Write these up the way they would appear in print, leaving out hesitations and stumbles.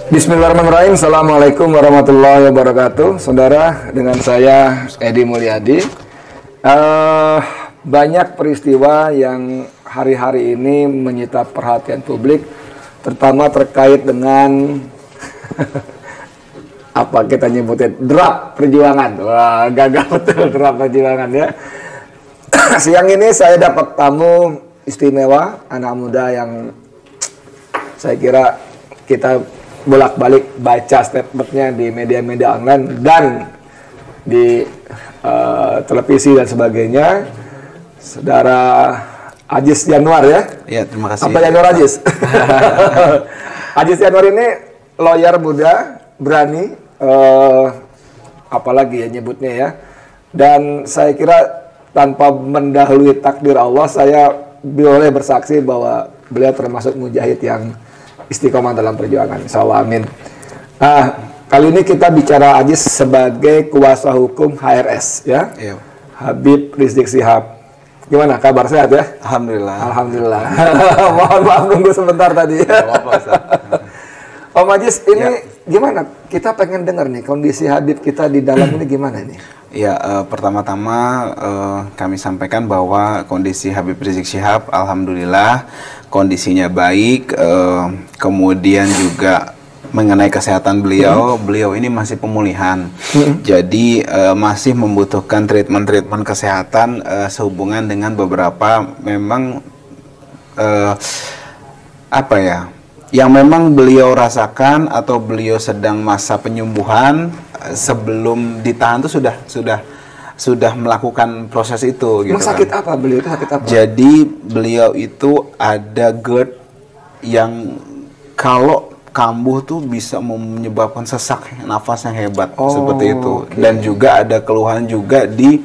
Bismillahirrahmanirrahim. Assalamualaikum warahmatullahi wabarakatuh. Saudara, dengan saya Edi Mulyadi. Banyak peristiwa yang hari-hari ini menyita perhatian publik, terutama terkait dengan apa kita nyebutnya drap perjuangan. Wah, gagal betul drap perjuangan ya. Siang ini saya dapat tamu istimewa, anak muda yang saya kira kita bolak-balik baca statementnya di media-media online dan di televisi dan sebagainya. Saudara Ajis Januar ya? Ya, terima kasih. Apa Januar Ajis? Ajis Januar ini lawyer muda, berani, apalagi ya nyebutnya ya. Dan saya kira tanpa mendahului takdir Allah, saya boleh bersaksi bahwa beliau termasuk mujahid yang istiqomah dalam perjuangan. Insyaallah, amin. Kali ini kita bicara Ajis sebagai kuasa hukum HRS ya. Iya. Habib Rizik Syihab. Gimana kabar, sehat ya? Alhamdulillah. Alhamdulillah. Mohon maaf nunggu sebentar tadi. Om Ajis, ini gimana? Kita pengen dengar nih kondisi Habib kita di dalam ini gimana nih? Ya, pertama-tama kami sampaikan bahwa kondisi Habib Rizik Syihab alhamdulillah kondisinya baik, kemudian juga mengenai kesehatan beliau ini masih pemulihan. Jadi masih membutuhkan treatment kesehatan sehubungan dengan beberapa memang apa ya, yang memang beliau rasakan atau beliau sedang masa penyembuhan. Sebelum ditahan tuh sudah melakukan proses itu gitu. Sakit apa beliau itu, sakit apa? Jadi beliau itu ada GERD yang kalau kambuh tuh bisa menyebabkan sesak nafas yang hebat seperti itu. Okay. Dan juga ada keluhan juga di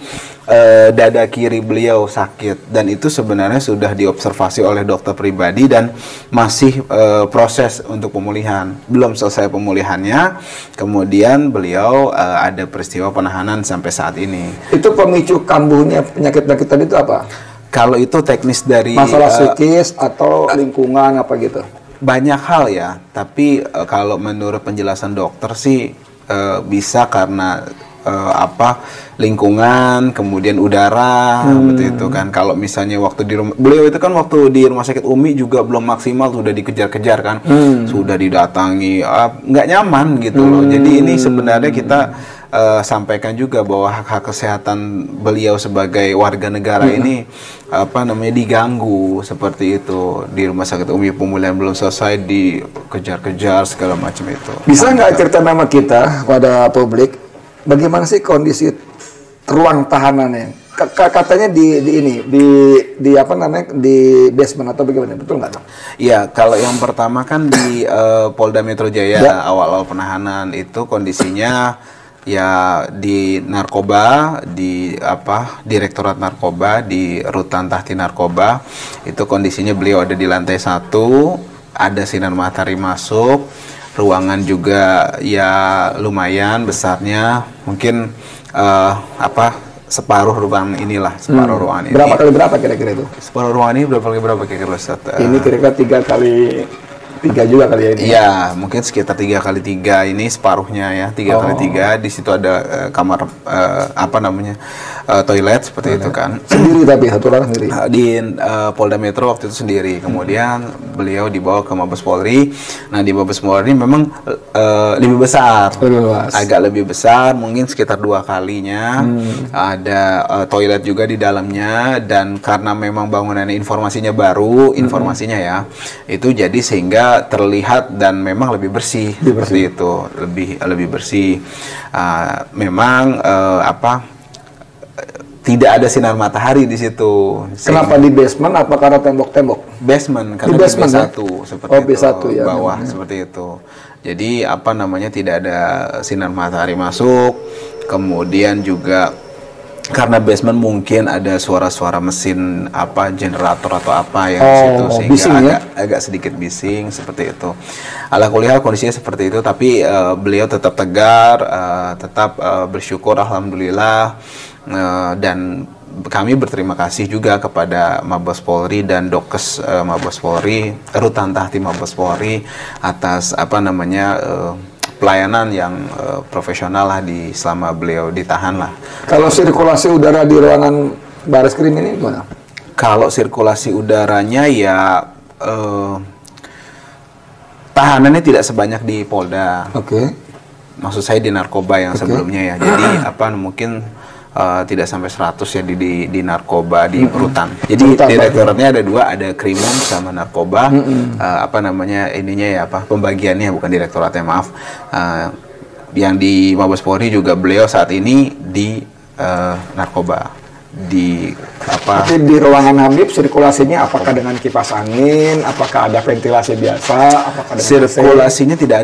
dada kiri beliau sakit, dan itu sebenarnya sudah diobservasi oleh dokter pribadi dan masih proses untuk pemulihan, belum selesai pemulihannya. Kemudian beliau ada peristiwa penahanan sampai saat ini. Itu pemicu kambuhnya penyakit-penyakit tadi itu apa? Kalau itu teknis dari masalah psikis atau lingkungan apa gitu? Banyak hal ya, tapi kalau menurut penjelasan dokter sih bisa karena lingkungan, kemudian udara, seperti itu kan. Kalau misalnya waktu di rumah beliau itu kan, waktu di rumah sakit Umi juga belum maksimal, sudah dikejar-kejar kan, sudah didatangi, nggak nyaman gitu loh. Jadi ini sebenarnya kita sampaikan juga bahwa hak-hak kesehatan beliau sebagai warga negara ini diganggu seperti itu. Di rumah sakit Umi pemulihan belum selesai, dikejar-kejar segala macam itu. Bisa nggak cerita nama kita pada publik? Bagaimana sih kondisi ruang tahanannya? Katanya di apa namanya, di basement atau bagaimana? Betul nggak? Iya, kalau yang pertama kan di Polda Metro Jaya awal-awal penahanan itu kondisinya ya di narkoba, di Direktorat Narkoba, di Rutan Tahti Narkoba. Itu kondisinya beliau ada di lantai 1, ada sinar matahari masuk. Ruangan juga ya lumayan besarnya, mungkin separuh ruangan inilah, separuh ruangan ini. Berapa kali berapa kira-kira itu? Separuh ruangan ini berapa kali berapa kira-kira Ustaz? Ini kira-kira 3 kali 3 juga kali ya ini? Iya, mungkin sekitar 3 kali 3 ini separuhnya ya, 3 kali 3. Di situ ada kamar toilet seperti itu kan. Sendiri tapi satu orang sendiri? Di Polda Metro waktu itu sendiri. Kemudian beliau dibawa ke Mabes Polri. Nah, di Mabes Polri memang lebih besar. Agak lebih besar, mungkin sekitar 2 kalinya. Ada toilet juga di dalamnya, dan karena memang bangunannya informasinya baru, ya, itu jadi sehingga terlihat dan memang lebih bersih, seperti itu, lebih bersih. Memang tidak ada sinar matahari di situ. Kenapa di basement? Apa karena tembok-tembok? Basement, karena di B1 seperti itu, B1 ya, bawah seperti itu. Jadi tidak ada sinar matahari masuk. Kemudian juga karena basement mungkin ada suara-suara mesin generator atau apa yang di situ, sehingga agak sedikit bising seperti itu. Ala kulihal kondisinya seperti itu, tapi beliau tetap tegar, tetap bersyukur alhamdulillah, dan kami berterima kasih juga kepada Mabes Polri dan Dokes Mabes Polri, Rutan Tahti Mabes Polri atas pelayanan yang profesional lah selama beliau ditahan lah. Kalau sirkulasi udara di ruangan Bareskrim ini gimana? Kalau sirkulasi udaranya ya tahanannya tidak sebanyak di Polda. Oke. Maksud saya di narkoba yang sebelumnya ya. Jadi mungkin tidak sampai 100 ya di narkoba di rutan. Jadi direktoratnya ada 2, ada krimum sama narkoba. Pembagiannya bukan direktoratnya, maaf. Yang di Mabes Polri juga beliau saat ini di narkoba. Tapi di ruangan Habib sirkulasinya apakah dengan kipas angin, apakah ada ventilasi biasa, apakah dengan sirkulasinya AC? Tidak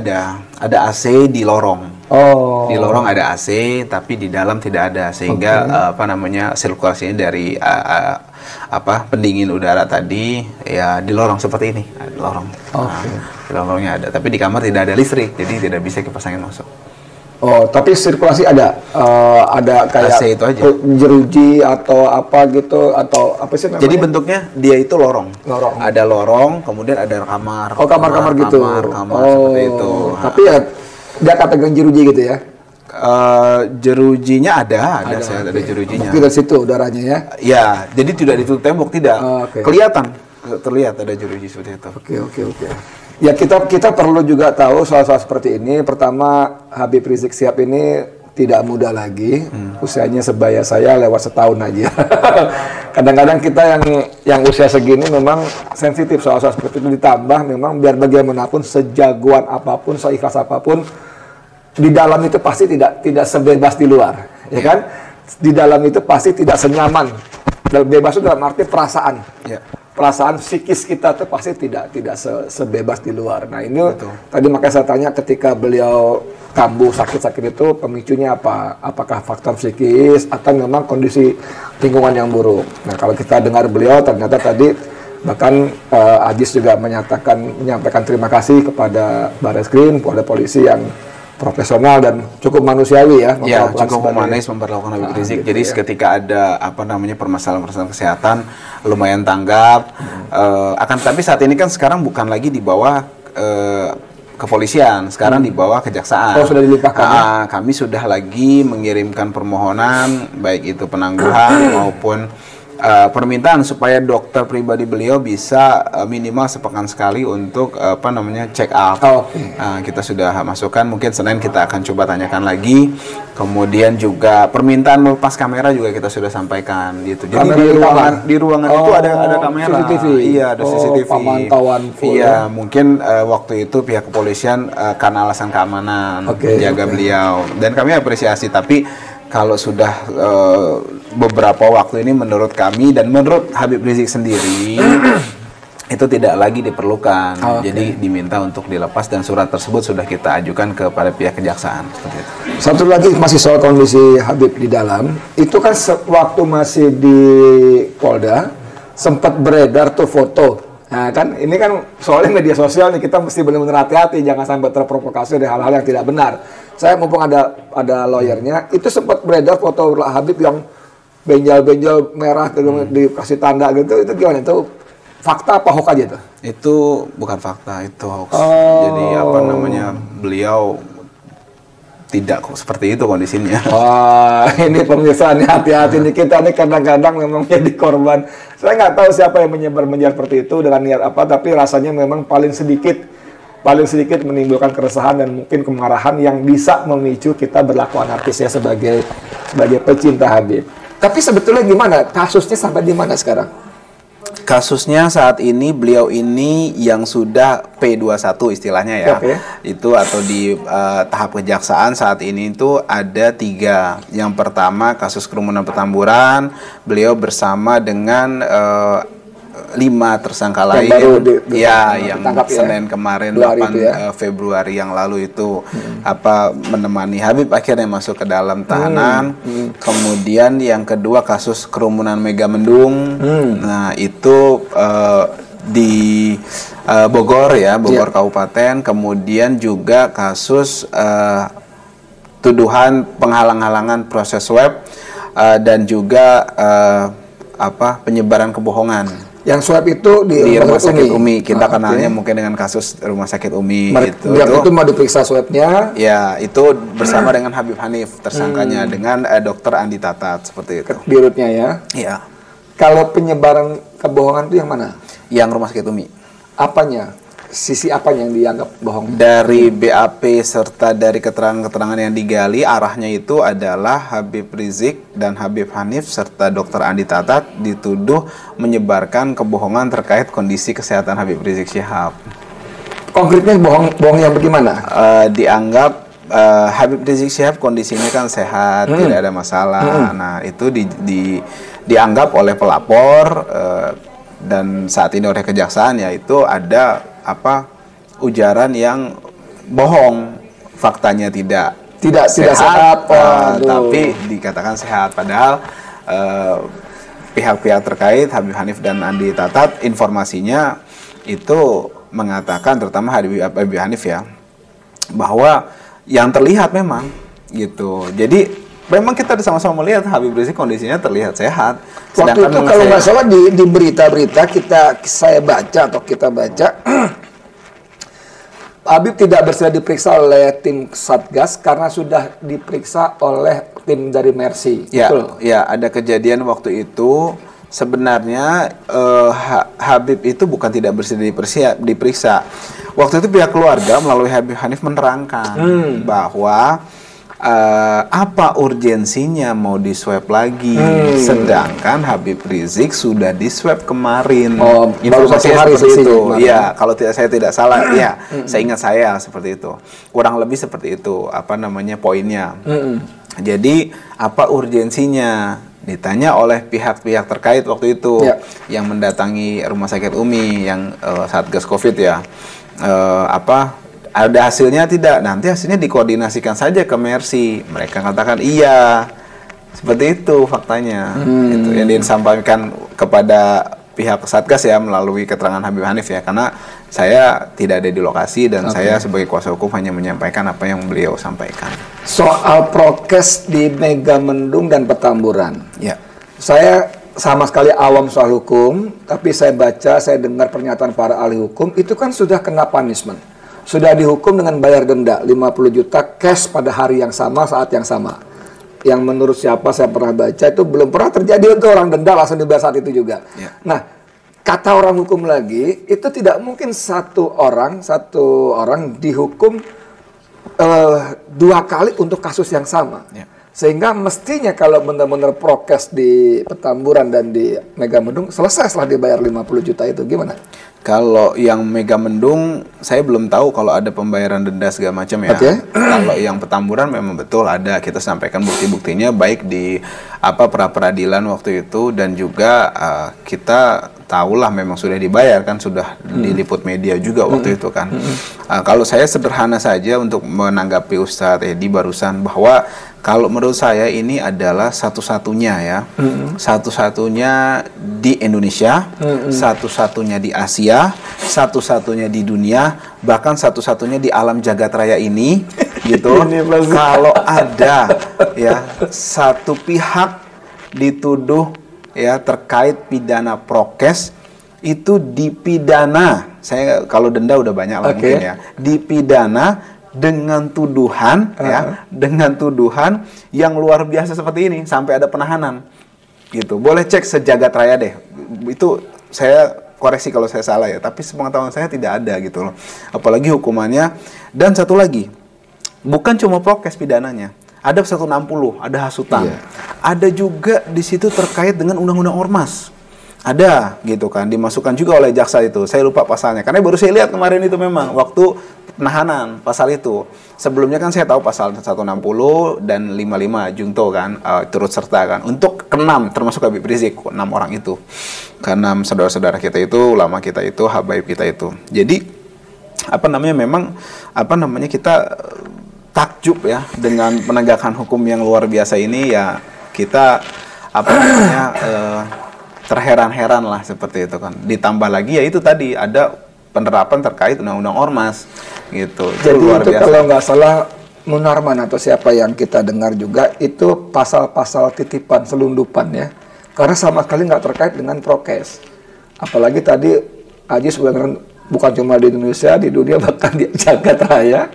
ada AC di lorong. Oh. Di lorong ada AC, tapi di dalam tidak ada, sehingga sirkulasinya dari pendingin udara tadi ya di lorong seperti ini, di lorong. Di lorongnya ada, tapi di kamar tidak ada listrik, jadi tidak bisa kipas angin masuk. Oh, tapi sirkulasi ada kayak AC itu aja. Jeruji atau apa gitu, atau apa sih namanya? Jadi bentuknya dia itu lorong. Ada lorong, kemudian ada kamar. Oh, kamar gitu. Kamar seperti itu. Tapi ya dia kategori jeruji gitu ya? Jerujinya ada jerujinya. Mungkin dari situ udaranya ya? Ya, jadi tidak ditutup tembok, tidak. Terlihat ada jeruji seperti itu. Oke. Ya kita perlu juga tahu soal-soal seperti ini. Pertama, Habib Rizik Syihab ini tidak muda lagi. Usianya sebaya saya lewat setahun aja. Kadang-kadang kita yang usia segini memang sensitif soal-soal seperti itu, ditambah memang biar bagaimanapun sejagoan apapun, seikhlas apapun, di dalam itu pasti tidak sebebas di luar, ya kan? Di dalam itu pasti tidak senyaman. Bebas itu dalam arti perasaan. Ya. Perasaan psikis kita tuh pasti tidak sebebas di luar. Nah ini tadi makanya saya tanya ketika beliau kambuh sakit-sakit itu pemicunya apa? Apakah faktor psikis atau memang kondisi lingkungan yang buruk? Nah kalau kita dengar beliau ternyata tadi bahkan Ajis juga menyampaikan terima kasih kepada Bareskrim, kepada polisi yang profesional dan cukup manusiawi ya. Ya, cukup humanis memperlakukan Habib Rizik. Jadi ketika ada permasalahan kesehatan lumayan tanggap. Tapi saat ini kan sekarang bukan lagi di bawah kepolisian, sekarang di bawah kejaksaan. Oh, sudah dilimpahkan ya? Kami sudah lagi mengirimkan permohonan baik itu penangguhan maupun permintaan supaya dokter pribadi beliau bisa minimal sepekan sekali untuk check up. Kita sudah masukkan, mungkin Senin kita akan coba tanyakan lagi. Kemudian juga permintaan melepas kamera juga kita sudah sampaikan gitu. Jadi di ruangan itu ada kamera. CCTV. Iya, ada CCTV. Pemantauan full. Iya, mungkin waktu itu pihak kepolisian karena alasan keamanan menjaga beliau, dan kami apresiasi. Tapi kalau sudah beberapa waktu ini menurut kami dan menurut Habib Rizik sendiri itu tidak lagi diperlukan. Jadi diminta untuk dilepas dan surat tersebut sudah kita ajukan kepada pihak kejaksaan. Seperti itu. Satu lagi masih soal kondisi Habib di dalam. Itu kan waktu masih di Polda sempat beredar tuh foto. Nah kan ini kan soalnya media sosial nih, kita mesti benar-benar hati-hati jangan sampai terprovokasi dari hal-hal yang tidak benar. Saya mumpung ada lawyernya, itu sempat beredar foto Habib yang benjal-benjal merah dikasih tanda gitu, itu gimana? Itu fakta apa hoax aja tuh? Itu bukan fakta, itu hoax. Jadi beliau tidak seperti itu kondisinya. Wah, ini pemirsa nih, hati-hati nih, kita nih kadang-kadang memang jadi korban. Saya nggak tahu siapa yang menyebar seperti itu dengan niat apa, tapi rasanya memang paling sedikit menimbulkan keresahan dan mungkin kemarahan yang bisa memicu kita berlaku anarkis ya sebagai pecinta Habib. Tapi sebetulnya gimana? Kasusnya sampai di mana sekarang? Kasusnya saat ini beliau ini yang sudah P21 istilahnya ya. Itu atau di tahap kejaksaan saat ini itu ada 3. Yang pertama kasus kerumunan Petamburan, beliau bersama dengan 5 tersangka lain yang Senin kemarin 8 Februari yang lalu itu menemani Habib akhirnya masuk ke dalam tahanan. Kemudian yang kedua kasus kerumunan Megamendung. Nah itu di Bogor Bogor Kabupaten. Kemudian juga kasus tuduhan penghalang-halangan proses web dan juga penyebaran kebohongan. Yang swab itu di Rumah Sakit Umi. Kita kenalnya mungkin dengan kasus Rumah Sakit Umi. Itu mau diperiksa swabnya. Ya, itu bersama dengan Habib Hanif tersangkanya dengan Dr. Andi Tatat seperti itu. Dirutnya ya. Iya. Kalau penyebaran kebohongan itu yang mana? Yang Rumah Sakit Umi. Apanya? Sisi apanya yang dianggap bohong? Dari BAP serta dari keterangan-keterangan yang digali, arahnya itu adalah Habib Rizik dan Habib Hanif serta Dr. Andi Tatat dituduh menyebarkan kebohongan terkait kondisi kesehatan Habib Rizik Syihab. Konkretnya bohong yang bagaimana? Dianggap Habib Rizik Syihab kondisinya kan sehat, tidak ada masalah. Nah, itu dianggap oleh pelapor dan saat ini oleh kejaksaan, yaitu ada ujaran yang bohong, faktanya tidak sehat, tapi dikatakan sehat, padahal pihak-pihak terkait Habib Hanif dan Andi Tatat informasinya itu mengatakan, terutama Habib Hanif ya, bahwa yang terlihat memang gitu. Jadi memang kita sama-sama melihat Habib Rizik kondisinya terlihat sehat. Waktu itu kalau nggak salah di berita-berita saya baca Habib tidak bersedia diperiksa oleh tim Satgas karena sudah diperiksa oleh tim dari Mercy. Ya, betul? Ya, ada kejadian waktu itu. Sebenarnya Habib itu bukan tidak bersedia diperiksa. Waktu itu pihak keluarga melalui Habib Hanif menerangkan bahwa apa urgensinya mau diswab lagi, sedangkan Habib Rizik sudah diswab kemarin. Baru 1 hari itu. Ya, kalau saya tidak salah, ya, saya ingat saya seperti itu. Kurang lebih seperti itu, poinnya. Jadi, apa urgensinya? Ditanya oleh pihak-pihak terkait waktu itu yang mendatangi Rumah Sakit Umi yang Satgas Covid ya. Ada hasilnya tidak? Nanti hasilnya dikoordinasikan saja ke Mercy. Mereka katakan iya. Seperti itu faktanya. Itu yang disampaikan kepada pihak Satgas ya melalui keterangan Habib Hanif ya. Karena saya tidak ada di lokasi dan saya sebagai kuasa hukum hanya menyampaikan apa yang beliau sampaikan. Soal prokes di Megamendung dan Petamburan. Ya. Saya sama sekali awam soal hukum, tapi saya baca, saya dengar pernyataan para ahli hukum, itu kan sudah kena punishment. Sudah dihukum dengan bayar denda 50 juta cash pada hari yang sama, saat yang sama. Yang menurut siapa saya pernah baca itu belum pernah terjadi untuk orang denda langsung dibayar saat itu juga. Nah, kata orang hukum lagi, itu tidak mungkin satu orang dihukum 2 kali untuk kasus yang sama. Sehingga mestinya kalau benar-benar prokes di Petamburan dan di Megamendung selesai setelah dibayar 50 juta itu, gimana? Kalau yang Megamendung, saya belum tahu kalau ada pembayaran denda segala macam ya. Kalau yang Petamburan memang betul ada. Kita sampaikan bukti-buktinya baik di pra-peradilan waktu itu dan juga kita tahulah memang sudah dibayar kan, sudah diliput media juga waktu itu kan. Kalau saya sederhana saja untuk menanggapi Ustadz Edi barusan, bahwa kalau menurut saya ini adalah satu-satunya ya, satu-satunya di Indonesia, satu-satunya di Asia, satu-satunya di dunia, bahkan satu-satunya di alam jagat raya ini, gitu. Kalau ada ya satu pihak dituduh ya terkait pidana prokes, itu dipidana. Saya kalau denda udah banyak lah mungkin ya. Dipidana dengan tuduhan dengan tuduhan yang luar biasa seperti ini sampai ada penahanan. Gitu. Boleh cek sejagat raya deh. Itu saya koreksi kalau saya salah ya, tapi sepengetahuan saya tidak ada gitu loh. Apalagi hukumannya. Dan satu lagi, bukan cuma prokes pidananya. Ada 160, ada hasutan. Ada juga di situ terkait dengan undang-undang ormas. Ada gitu kan, dimasukkan juga oleh jaksa itu. Saya lupa pasalnya, karena baru saya lihat kemarin itu memang waktu penahanan pasal itu. Sebelumnya kan saya tahu pasal 160 dan 55 junto kan, turut serta kan. Untuk ke-6 termasuk Habib Rizik, 6 orang itu. Ke-6 saudara-saudara kita itu, ulama kita itu, habaib kita itu. Jadi memang kita takjub ya dengan penegakan hukum yang luar biasa ini ya. Kita terheran-heran lah seperti itu kan. Ditambah lagi ya itu tadi ada penerapan terkait undang-undang ormas gitu. Jadi itu kalau nggak salah Munarman atau siapa yang kita dengar juga itu pasal-pasal titipan selundupan ya, karena sama sekali nggak terkait dengan prokes. Apalagi tadi Aji sebenarnya bukan cuma di Indonesia, di dunia bahkan di jagat raya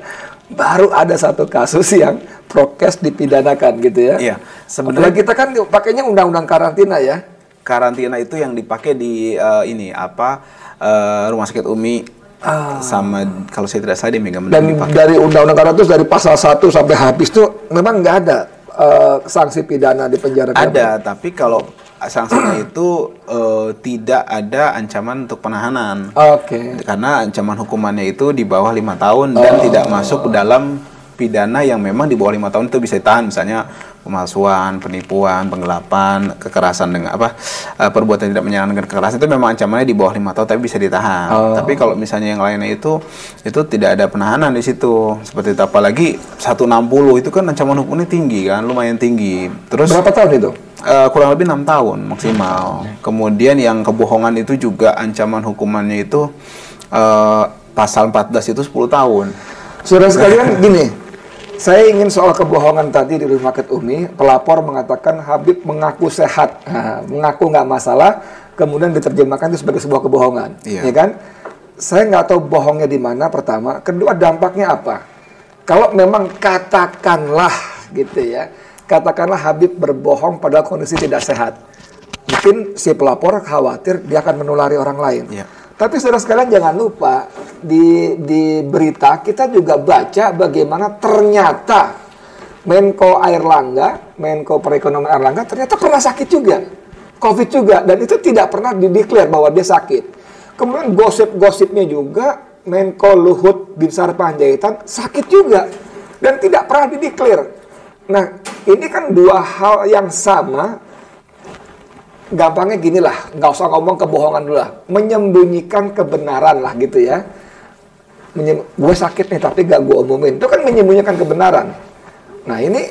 baru ada satu kasus yang prokes dipidanakan gitu ya. Iya, sebenarnya kita kan pakainya undang-undang karantina ya. Karantina itu yang dipakai di Rumah Sakit Umi. Sama kalau saya tidak salah di Mega Dan dari undang-undang karantina dari pasal 1 sampai habis tuh memang nggak ada sanksi pidana di penjara. Ada, tapi kalau sanksinya itu tidak ada ancaman untuk penahanan. Oke. Karena ancaman hukumannya itu di bawah 5 tahun dan tidak masuk dalam pidana yang memang di bawah 5 tahun itu bisa ditahan, misalnya pemalsuan, penipuan, penggelapan, kekerasan dengan perbuatan tidak menyenangkan kekerasan itu memang ancamannya di bawah 5 tahun tapi bisa ditahan. Tapi kalau misalnya yang lainnya itu tidak ada penahanan di situ. Seperti itu, apalagi 160 itu kan ancaman hukumnya tinggi kan, lumayan tinggi. Terus berapa tahun itu? Kurang lebih 6 tahun maksimal. Kemudian yang kebohongan itu juga ancaman hukumannya itu pasal 14 itu 10 tahun. Saudara sekalian gini, saya ingin soal kebohongan tadi di Rumah Sakit Umi, pelapor mengatakan Habib mengaku sehat, mengaku nggak masalah, kemudian diterjemahkan itu sebagai sebuah kebohongan, ya kan? Saya nggak tahu bohongnya di mana pertama, kedua dampaknya apa? Kalau memang katakanlah gitu ya, katakanlah Habib berbohong pada kondisi tidak sehat, mungkin si pelapor khawatir dia akan menulari orang lain. Tapi saudara sekalian jangan lupa di berita kita juga baca bagaimana ternyata Menko Airlangga, Menko Perekonomian Airlangga ternyata pernah sakit juga, COVID juga, dan itu tidak pernah dideklar bahwa dia sakit. Kemudian gosip-gosipnya juga Menko Luhut Binsar Panjaitan sakit juga dan tidak pernah dideklar. Nah, ini kan dua hal yang sama. Gampangnya gini lah, nggak usah ngomong kebohongan dulu lah, menyembunyikan kebenaran lah gitu ya. Gue sakit nih tapi gak gue umumin, itu kan menyembunyikan kebenaran. Nah ini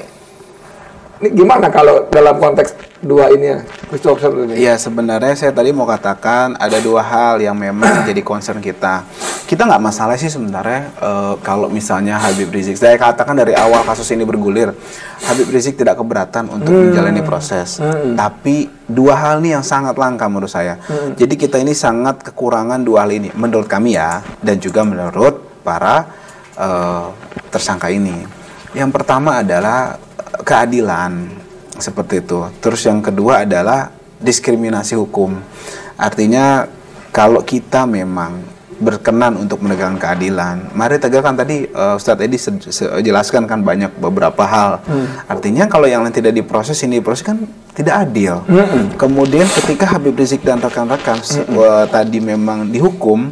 gimana kalau dalam konteks dua ini ya, Christopher ini? Iya, sebenarnya saya tadi mau katakan ada dua hal yang memang jadi concern kita. Kita nggak masalah sih sebenarnya kalau misalnya Habib Rizik, saya katakan dari awal kasus ini bergulir, Habib Rizik tidak keberatan untuk menjalani proses. Tapi dua hal ini yang sangat langka menurut saya. Jadi kita ini sangat kekurangan dua hal ini, menurut kami ya, dan juga menurut para tersangka ini. Yang pertama adalah keadilan, seperti itu. Terus yang kedua adalah diskriminasi hukum. Artinya kalau kita memang berkenan untuk menegakkan keadilan, mari tegakkan. Tadi Ustadz Edi jelaskan kan banyak beberapa hal. Artinya kalau yang lain tidak diproses, ini diproses kan tidak adil. Kemudian ketika Habib Rizik dan rekan-rekan tadi memang dihukum,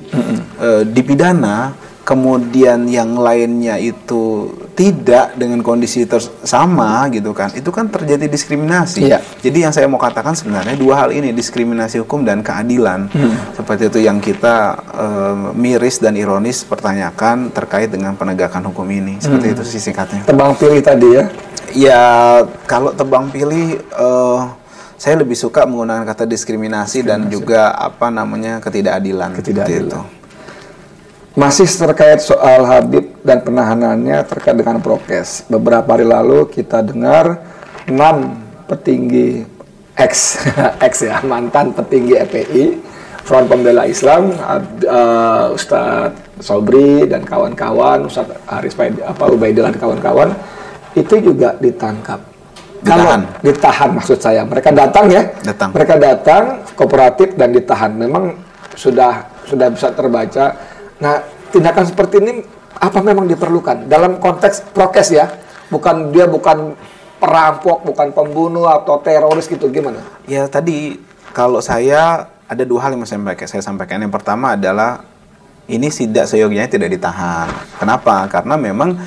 dipidana, kemudian yang lainnya itu tidak dengan kondisi sama gitu kan, itu kan terjadi diskriminasi. Jadi yang saya mau katakan sebenarnya dua hal ini, diskriminasi hukum dan keadilan. Seperti itu yang kita miris dan ironis pertanyakan terkait dengan penegakan hukum ini. Seperti itu sih singkatnya. Tebang pilih tadi ya? Ya kalau tebang pilih saya lebih suka menggunakan kata diskriminasi dan juga ketidakadilan. Itu. Masih terkait soal Habib dan penahanannya terkait dengan prokes. Beberapa hari lalu kita dengar 6 petinggi mantan petinggi FPI, Front Pembela Islam, Ustadz Sobri dan kawan-kawan, Ustadz Haris Ubaidillah dan kawan-kawan, itu juga ditangkap. Ditahan maksud saya. Mereka datang ya. Mereka datang kooperatif dan ditahan. Memang sudah bisa terbaca. Nah, tindakan seperti ini apa memang diperlukan dalam konteks prokes ya? Bukan perampok, bukan pembunuh atau teroris gitu, gimana? Ya tadi kalau saya ada dua hal yang saya sampaikan. Yang pertama adalah ini tidak seyogianya tidak ditahan. Kenapa? Karena memang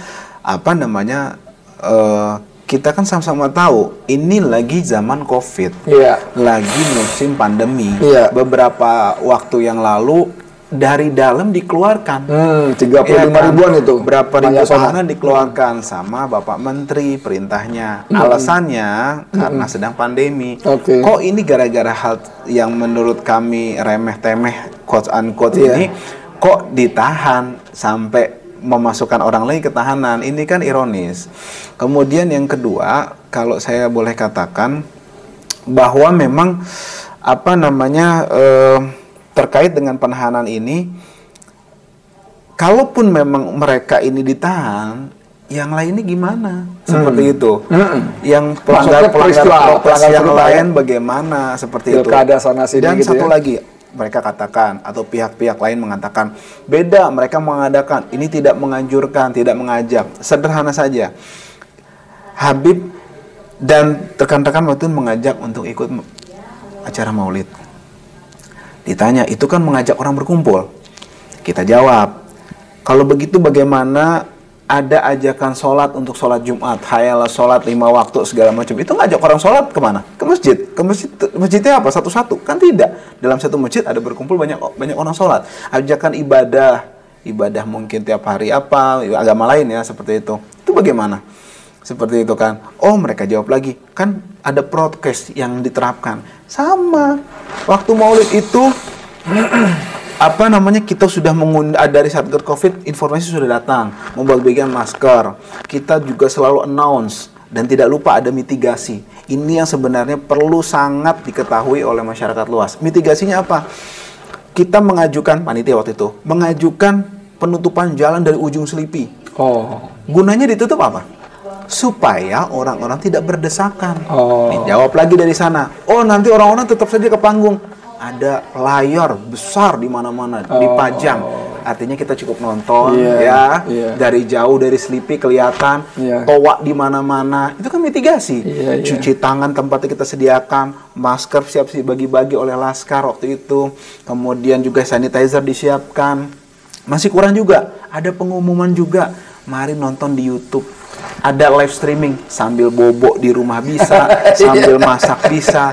kita kan sama-sama tahu ini lagi zaman COVID, lagi musim pandemi. Beberapa waktu yang lalu dari dalam dikeluarkan 35 ribuan itu. Berapa ribu tahanan dikeluarkan sama Bapak Menteri perintahnya. Alasannya karena sedang pandemi. Kok ini gara-gara hal yang menurut kami remeh-temeh quote unquote ini kok ditahan sampai memasukkan orang lain ke tahanan. Ini kan ironis. Kemudian yang kedua, kalau saya boleh katakan bahwa memang terkait dengan penahanan ini, kalaupun memang mereka ini ditahan, yang lainnya gimana? Seperti itu. Yang pelanggar yang lain bagaimana? Seperti itu. Dan satu lagi, mereka katakan atau pihak-pihak lain mengatakan beda, mereka mengadakan ini, tidak menganjurkan, tidak mengajak. Sederhana saja, Habib dan rekan-rekan waktu itu mengajak untuk ikut acara maulid. Ditanya, itu kan mengajak orang berkumpul. Kita jawab, kalau begitu bagaimana ada ajakan sholat untuk sholat Jumat, hayalah sholat 5 waktu segala macam, itu ngajak orang sholat kemana? Ke masjid. Ke masjid, masjidnya apa? Satu-satu? Kan tidak. Dalam satu masjid ada berkumpul banyak orang sholat. Ajakan ibadah mungkin tiap hari agama lain ya, seperti itu. Itu bagaimana? Seperti itu kan. Oh, mereka jawab lagi, kan ada prokes yang diterapkan. Sama. Waktu maulid itu kita sudah mengundang dari Satgas Covid, informasi sudah datang, membagikan masker. Kita juga selalu announce dan tidak lupa ada mitigasi. Ini yang sebenarnya perlu sangat diketahui oleh masyarakat luas. Mitigasinya apa? Kita mengajukan, panitia waktu itu mengajukan penutupan jalan dari ujung Selipi. Gunanya ditutup apa? Supaya orang-orang tidak berdesakan. Dijawab lagi dari sana. Nanti orang-orang tetap saja ke panggung. Ada layar besar di mana-mana dipajang. Artinya kita cukup nonton dari jauh, dari Selipi kelihatan, toa di mana-mana. Itu kan mitigasi. Cuci tangan tempatnya kita sediakan, masker siap bagi-bagi oleh Laskar waktu itu. Kemudian juga sanitizer disiapkan. Masih kurang juga, ada pengumuman juga. Mari nonton di YouTube. Ada live streaming sambil bobo di rumah bisa, sambil masak bisa.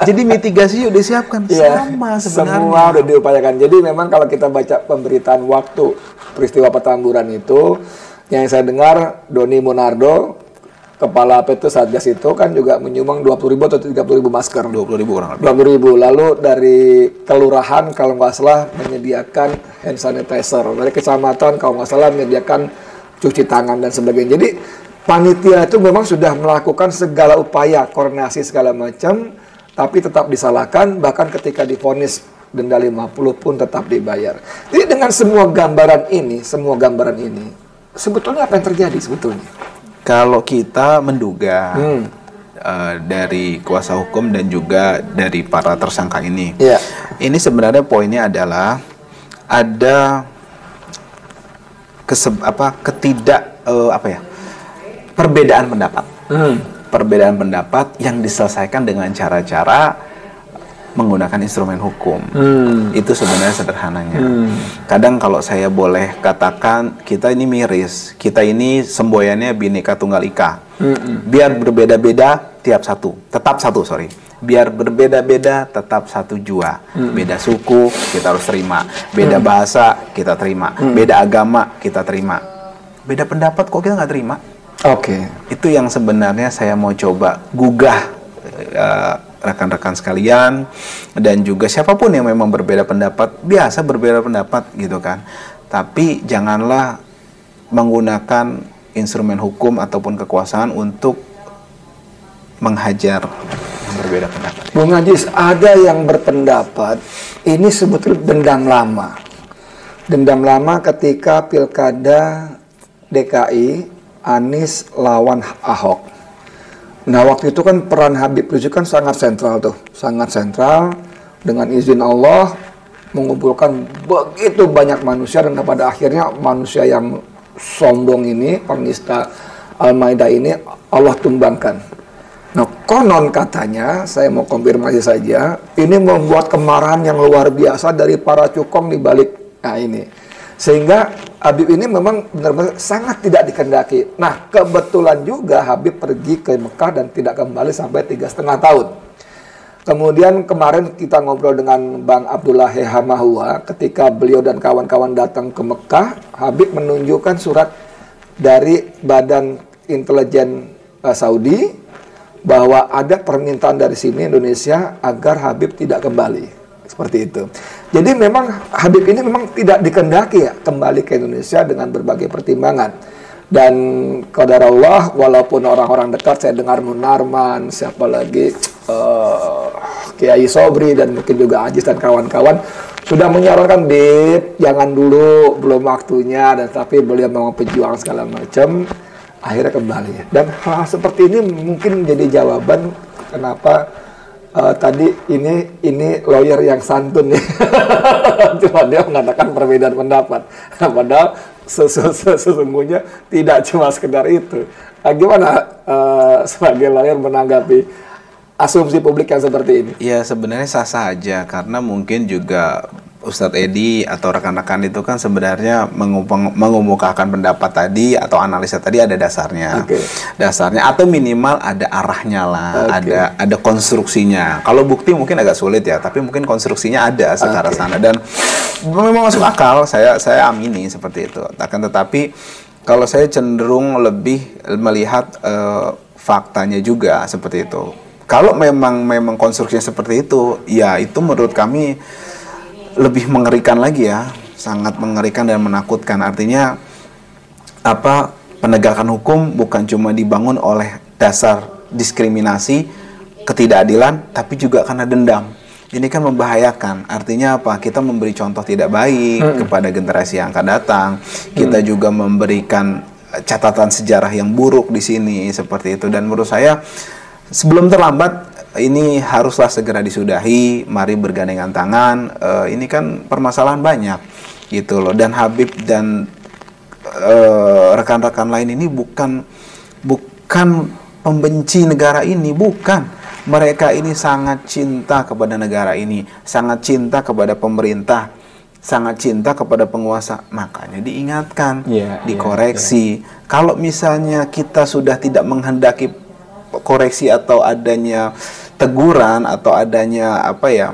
Jadi mitigasi udah disiapkan. Sama sebenarnya. Semua udah diupayakan. Jadi memang kalau kita baca pemberitaan waktu peristiwa Petamburan itu, yang saya dengar Doni Monardo, kepala Satgas itu kan juga menyumbang 20.000 atau 30.000 masker. 20.000 orang. 20.000. Lalu dari kelurahan kalau nggak salah menyediakan hand sanitizer. Dari kecamatan kalau nggak salah menyediakan cuci tangan dan sebagainya. Jadi panitia itu memang sudah melakukan segala upaya, koordinasi segala macam, tapi tetap disalahkan, bahkan ketika divonis denda 50 pun tetap dibayar. Jadi dengan semua gambaran ini, sebetulnya apa yang terjadi sebetulnya? Kalau kita menduga dari kuasa hukum dan juga dari para tersangka ini, ini sebenarnya poinnya adalah ada perbedaan pendapat. Perbedaan pendapat yang diselesaikan dengan cara-cara menggunakan instrumen hukum. Itu sebenarnya sederhananya. Kadang kalau saya boleh katakan, kita ini miris. Kita ini semboyannya Bhinneka Tunggal Ika. Biar berbeda-beda, biar berbeda-beda, tetap satu jua. Beda suku, kita harus terima. Beda bahasa, kita terima. Beda agama, kita terima. Beda pendapat, kok kita nggak terima? Itu yang sebenarnya saya mau coba gugah rekan-rekan sekalian, dan juga siapapun yang memang berbeda pendapat, biasa berbeda pendapat gitu kan. Tapi janganlah menggunakan instrumen hukum ataupun kekuasaan untuk menghajar yang berbeda pendapat. Bung Ajis, ada yang berpendapat ini sebetulnya dendam lama. Dendam lama ketika Pilkada DKI Anies lawan Ahok. Nah, waktu itu kan peran Habib Rizik kan sangat sentral tuh. Sangat sentral, dengan izin Allah mengumpulkan begitu banyak manusia, dan pada akhirnya manusia yang sombong ini, penista Al-Maidah ini, Allah tumbangkan. Nah, konon katanya, saya mau konfirmasi saja, ini membuat kemarahan yang luar biasa dari para cukong di balik ini. Sehingga Habib ini memang benar-benar sangat tidak dikehendaki. Nah, kebetulan juga Habib pergi ke Mekah dan tidak kembali sampai 3,5 tahun. Kemudian kemarin kita ngobrol dengan Bang Abdullah Hamahua, ketika beliau dan kawan-kawan datang ke Mekah, Habib menunjukkan surat dari Badan Intelijen Saudi bahwa ada permintaan dari sini Indonesia agar Habib tidak kembali. Seperti itu. Jadi memang Habib ini memang tidak dikehendaki ya kembali ke Indonesia dengan berbagai pertimbangan. Dan qadarullah, walaupun orang-orang dekat saya dengar Munarman, siapa lagi Kiai Sobri dan mungkin juga Ajis dan kawan-kawan sudah menyarankan, Bib, jangan dulu, belum waktunya, dan tapi beliau mau pejuang segala macam, akhirnya kembali. Dan hal seperti ini mungkin menjadi jawaban kenapa tadi ini lawyer yang santun ya. Cuma dia mengatakan perbedaan pendapat. Padahal sesungguhnya tidak cuma sekedar itu. Gimana sebagai lawyer menanggapi asumsi publik yang seperti ini? Ya sebenarnya sah-sah aja, karena mungkin juga Ustadz Edi atau rekan-rekan itu kan sebenarnya mengemukakan pendapat tadi atau analisa tadi ada dasarnya, dasarnya atau minimal ada arahnya lah, ada konstruksinya. Kalau bukti mungkin agak sulit ya, tapi mungkin konstruksinya ada secara sana dan memang masuk akal. Saya amini seperti itu. Akan tetapi kalau saya cenderung lebih melihat faktanya juga seperti itu. Kalau memang konstruksinya seperti itu, ya itu menurut kami lebih mengerikan lagi ya, sangat mengerikan dan menakutkan. Artinya apa, penegakan hukum bukan cuma dibangun oleh dasar diskriminasi, ketidakadilan, tapi juga karena dendam. Ini kan membahayakan. Artinya apa? Kita memberi contoh tidak baik kepada generasi yang akan datang. Kita juga memberikan catatan sejarah yang buruk di sini seperti itu. Dan menurut saya sebelum terlambat, ini haruslah segera disudahi. Mari bergandengan tangan. Ini kan permasalahan banyak gitu loh. Dan Habib dan rekan-rekan lain ini bukan pembenci negara ini, bukan. Mereka ini sangat cinta kepada negara ini, sangat cinta kepada pemerintah, sangat cinta kepada penguasa. Makanya diingatkan, dikoreksi. Kalau misalnya kita sudah tidak menghendaki koreksi atau adanya teguran atau adanya apa ya,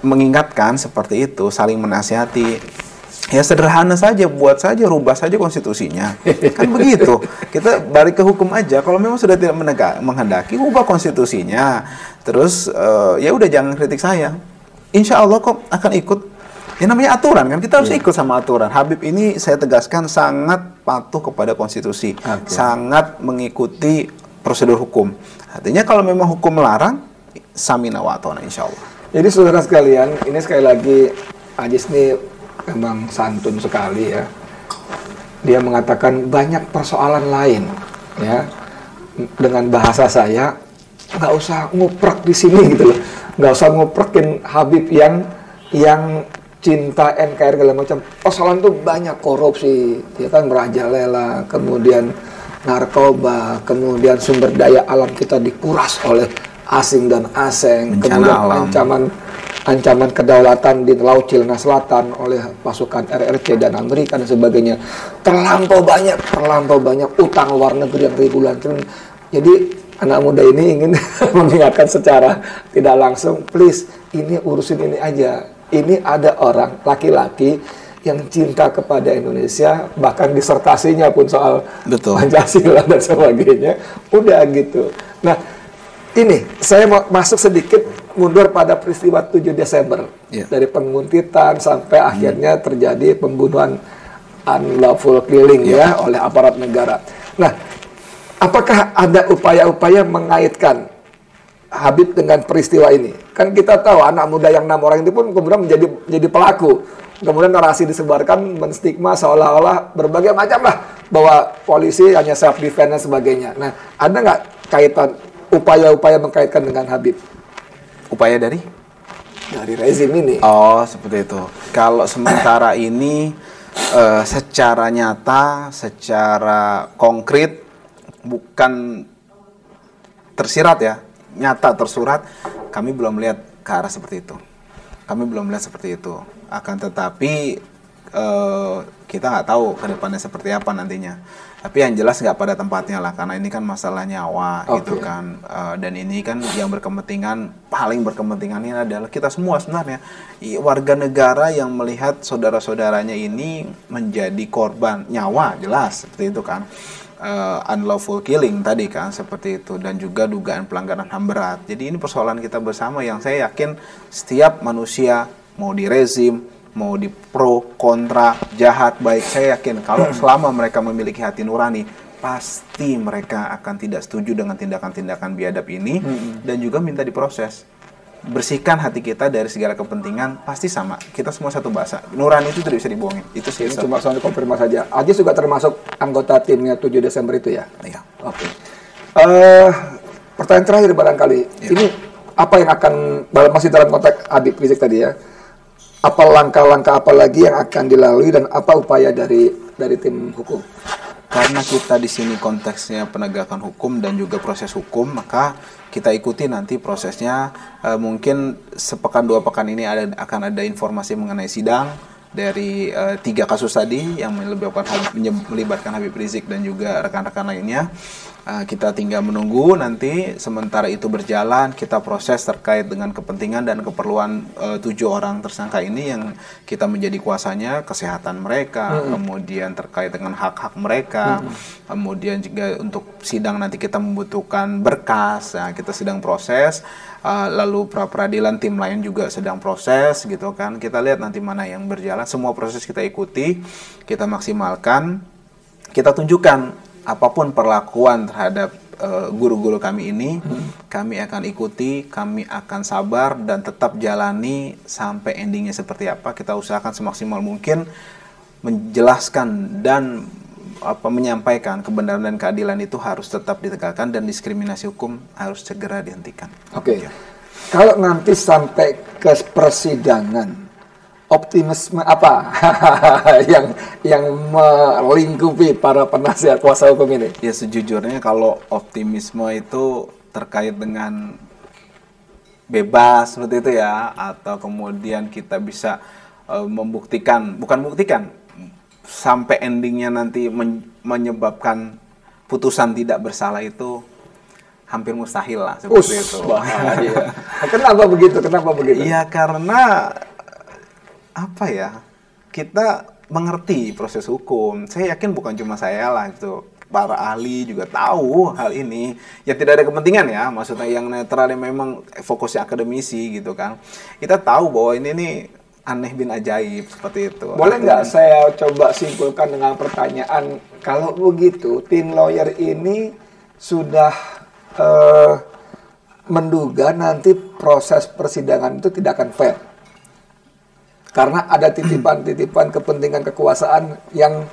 mengingatkan seperti itu, saling menasihati, ya sederhana saja, buat saja, rubah saja konstitusinya, kan begitu. Kita balik ke hukum aja. Kalau memang sudah tidak menghendaki, ubah konstitusinya. Terus ya udah, jangan kritik saya. Insya Allah kok akan ikut. Ya namanya aturan kan, kita harus ikut sama aturan. Habib ini saya tegaskan sangat patuh kepada konstitusi, sangat mengikuti prosedur hukum. Artinya kalau memang hukum melarang, samina wa atona insya Allah. Jadi saudara sekalian, ini sekali lagi Ajis ini memang santun sekali ya. Dia mengatakan banyak persoalan lain ya. Dengan bahasa saya, nggak usah nguprek di sini gitu loh. Nggak usah nguprekin Habib yang cinta NKRI segala macam. Persoalan tuh banyak, korupsi, ya kan, merajalela, kemudian narkoba, kemudian sumber daya alam kita dikuras oleh asing dan asing, kemudian ancaman kedaulatan di Laut Cina Selatan oleh pasukan RRC dan Amerika dan sebagainya. Terlampau banyak utang luar negeri yang ribuan triliun. Jadi anak muda ini ingin mengingatkan secara tidak langsung, please, ini urusin ini aja. Ini ada orang laki-laki yang cinta kepada Indonesia, bahkan disertasinya pun soal Pancasila dan sebagainya. Udah gitu. Nah, ini saya mau masuk sedikit mundur pada peristiwa 7 Desember. Dari penguntitan sampai akhirnya terjadi pembunuhan unlawful killing ya oleh aparat negara. Nah, apakah ada upaya-upaya mengaitkan Habib dengan peristiwa ini? Kan kita tahu anak muda yang 6 orang itu pun kemudian menjadi pelaku. Kemudian narasi disebarkan menstigma seolah-olah berbagai macam lah, bahwa polisi hanya self defense dan sebagainya. Nah, ada nggak kaitan upaya-upaya mengkaitkan dengan Habib? Upaya dari rezim ini? Oh, seperti itu. Kalau sementara ini secara nyata, secara konkret, bukan tersirat ya, nyata tersurat, kami belum melihat ke arah seperti itu. Kami belum melihat seperti itu. Akan tetapi kita nggak tahu ke depannya seperti apa nantinya. Tapi yang jelas nggak pada tempatnya lah, karena ini kan masalah nyawa gitu kan. Dan ini kan yang paling berkepentingan ini adalah kita semua sebenarnya. Warga negara yang melihat saudara-saudaranya ini menjadi korban nyawa, jelas seperti itu kan. unlawful killing tadi kan seperti itu, dan juga dugaan pelanggaran HAM berat. Jadi ini persoalan kita bersama yang saya yakin setiap manusia mau di rezim, mau di pro, kontra, jahat, baik, saya yakin kalau selama mereka memiliki hati nurani, pasti mereka akan tidak setuju dengan tindakan-tindakan biadab ini dan juga minta diproses. Bersihkan hati kita dari segala kepentingan, pasti sama. Kita semua satu bahasa. Nurani itu tidak bisa dibohongin. Itu sih. Ini cuma soal konfirmasi saja. Ajis juga termasuk anggota timnya 7 Desember itu ya? Iya. Oke. Pertanyaan terakhir barangkali. Ya. Ini apa yang akan, masih dalam konteks Habib Rizik tadi ya, apa langkah-langkah apa lagi yang akan dilalui dan apa upaya dari tim hukum? Karena kita di sini konteksnya penegakan hukum dan juga proses hukum, maka kita ikuti nanti prosesnya. Mungkin sepekan 2 pekan ini akan ada informasi mengenai sidang dari 3 kasus tadi yang melibatkan Habib Rizik dan juga rekan-rekan lainnya. Kita tinggal menunggu nanti. Sementara itu berjalan, kita proses terkait dengan kepentingan dan keperluan 7 orang tersangka ini yang kita menjadi kuasanya, kesehatan mereka, kemudian terkait dengan hak-hak mereka, kemudian juga untuk sidang nanti kita membutuhkan berkas, kita sedang proses, lalu pra-peradilan tim lain juga sedang proses gitu kan. Kita lihat nanti mana yang berjalan, semua proses kita ikuti, kita maksimalkan, kita tunjukkan apapun perlakuan terhadap guru-guru kami ini, kami akan ikuti, kami akan sabar dan tetap jalani sampai endingnya seperti apa. Kita usahakan semaksimal mungkin menjelaskan dan menyampaikan kebenaran dan keadilan itu harus tetap ditegakkan dan diskriminasi hukum harus segera dihentikan. Oke. Kalau nanti sampai ke persidangan, optimisme apa yang melingkupi para penasihat kuasa hukum ini? Ya sejujurnya kalau optimisme itu terkait dengan bebas seperti itu ya, atau kemudian kita bisa bukan sampai endingnya nanti menyebabkan putusan tidak bersalah, itu hampir mustahil lah seperti itu. Kenapa begitu? Iya karena kita mengerti proses hukum. Saya yakin bukan cuma saya lah, itu para ahli juga tahu hal ini. Ya tidak ada kepentingan ya, maksudnya yang netral yang memang fokusnya akademisi gitu kan. Kita tahu bahwa ini nih aneh bin ajaib seperti itu. Boleh nggak saya coba simpulkan dengan pertanyaan, kalau begitu tim lawyer ini sudah menduga nanti proses persidangan itu tidak akan fair? Karena ada titipan-titipan kepentingan kekuasaan yang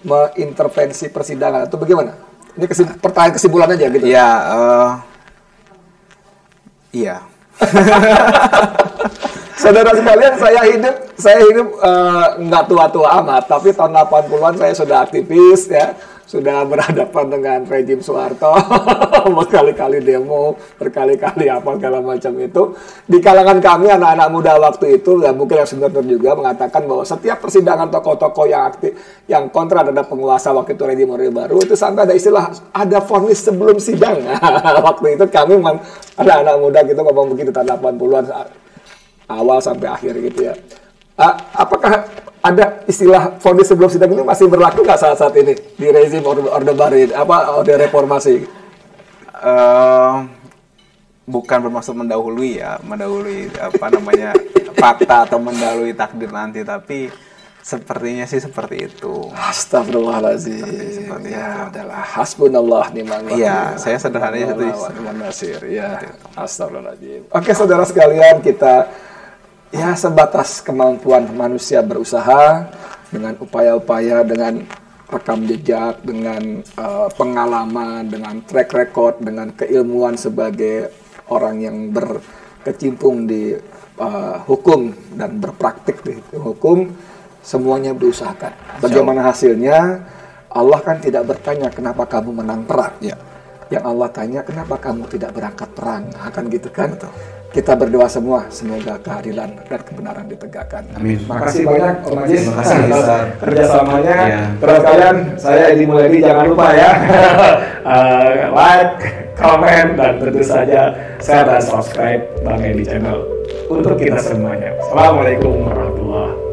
mengintervensi persidangan, atau bagaimana? Ini pertanyaan kesimpulan aja gitu. Ya, iya. Saudara sekalian, saya hidup nggak tua-tua amat, tapi tahun 80-an saya sudah aktivis ya. Sudah berhadapan dengan rejim Soeharto, berkali-kali demo, berkali-kali apa segala macam itu. Di kalangan kami anak-anak muda waktu itu, dan mungkin yang senior juga mengatakan bahwa setiap persidangan tokoh-tokoh yang aktif, yang kontra terhadap penguasa waktu itu rejim Orde Baru, itu sampai ada istilah, ada vonis sebelum sidang. Waktu itu kami anak-anak muda gitu ngomong begitu tahun 80-an awal sampai akhir gitu ya. Apakah ada istilah vonis sebelum sidang ini masih berlaku nggak saat ini di rezim Orde Baru, Orde Reformasi? Bukan bermaksud mendahului fakta atau mendahului takdir nanti, tapi sepertinya sih seperti itu. Astagfirullahaladzim. Ya, adalah hasbunallah ni'mal wakil. Iya, saya sederhananya itu. Ya, astagfirullahaladzim. Oke, saudara sekalian, kita ya sebatas kemampuan manusia berusaha dengan upaya-upaya, dengan rekam jejak, dengan pengalaman, dengan track record, dengan keilmuan sebagai orang yang berkecimpung di hukum dan berpraktik di hukum, semuanya berusahakan. Bagaimana hasilnya? Allah kan tidak bertanya kenapa kamu menang perang. Ya. Yang Allah tanya kenapa kamu tidak berangkat perang. Akan gitu kan? Betul. Kita berdoa semua, semoga keadilan dan kebenaran ditegakkan. Amin. Makasih banyak Om Ajis atas kerjasamanya. Terus kalian, saya Edi Muledi, jangan lupa ya like, komen, dan tentu saja share dan subscribe Bang Edi Channel untuk kita semuanya. Assalamualaikum warahmatullahi wabarakatuh.